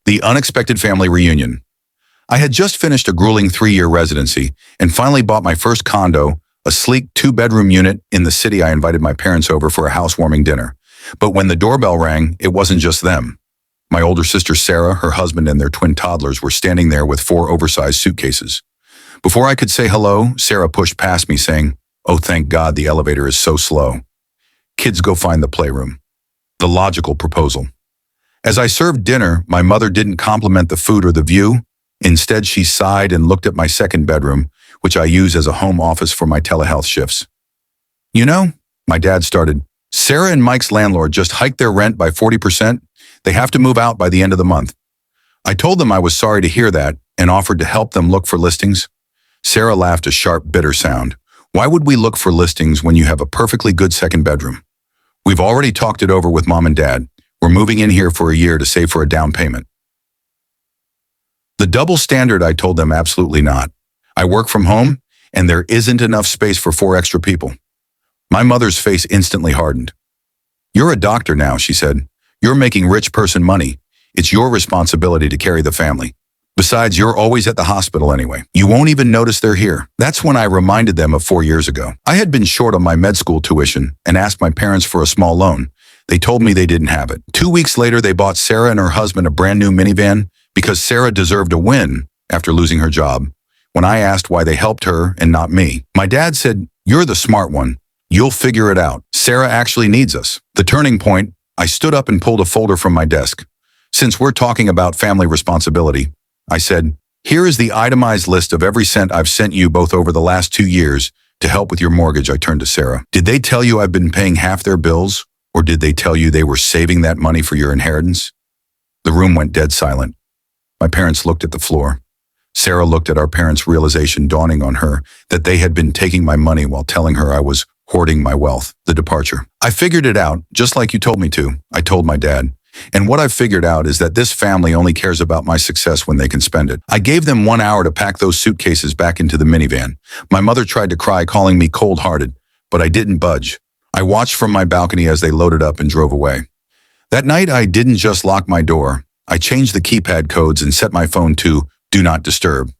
The unexpected family reunion. I had just finished a grueling 3-year residency and finally bought my first condo, a sleek 2-bedroom unit in the city. I invited my parents over for a housewarming dinner. But when the doorbell rang, it wasn't just them. My older sister Sarah, her husband, and their twin toddlers were standing there with 4 oversized suitcases. Before I could say hello, Sarah pushed past me saying, "Oh, thank God the elevator is so slow. Kids, go find the playroom." The logical proposal. As I served dinner, my mother didn't compliment the food or the view. Instead, she sighed and looked at my second bedroom, which I use as a home office for my telehealth shifts. "You know," my dad started, "Sarah and Mike's landlord just hiked their rent by 40%. They have to move out by the end of the month." I told them I was sorry to hear that and offered to help them look for listings. Sarah laughed a sharp, bitter sound. "Why would we look for listings when you have a perfectly good second bedroom? We've already talked it over with Mom and Dad. We're moving in here for a year to save for a down payment." The double standard, I told them, absolutely not. I work from home, and there isn't enough space for 4 extra people. My mother's face instantly hardened. "You're a doctor now," she said. "You're making rich person money. It's your responsibility to carry the family. Besides, you're always at the hospital anyway. You won't even notice they're here." That's when I reminded them of 4 years ago. I had been short on my med school tuition and asked my parents for a small loan. They told me they didn't have it. 2 weeks later, they bought Sarah and her husband a brand new minivan because Sarah deserved a win after losing her job. When I asked why they helped her and not me, my dad said, "You're the smart one. You'll figure it out. Sarah actually needs us." The turning point, I stood up and pulled a folder from my desk. "Since we're talking about family responsibility," I said, "here is the itemized list of every cent I've sent you both over the last 2 years to help with your mortgage." I turned to Sarah. "Did they tell you I've been paying half their bills? Or did they tell you they were saving that money for your inheritance?" The room went dead silent. My parents looked at the floor. Sarah looked at our parents', realization dawning on her that they had been taking my money while telling her I was hoarding my wealth. The departure. "I figured it out, just like you told me to," I told my dad. "And what I've figured out is that this family only cares about my success when they can spend it." I gave them 1 hour to pack those suitcases back into the minivan. My mother tried to cry, calling me cold-hearted, but I didn't budge. I watched from my balcony as they loaded up and drove away. That night, I didn't just lock my door. I changed the keypad codes and set my phone to Do Not Disturb.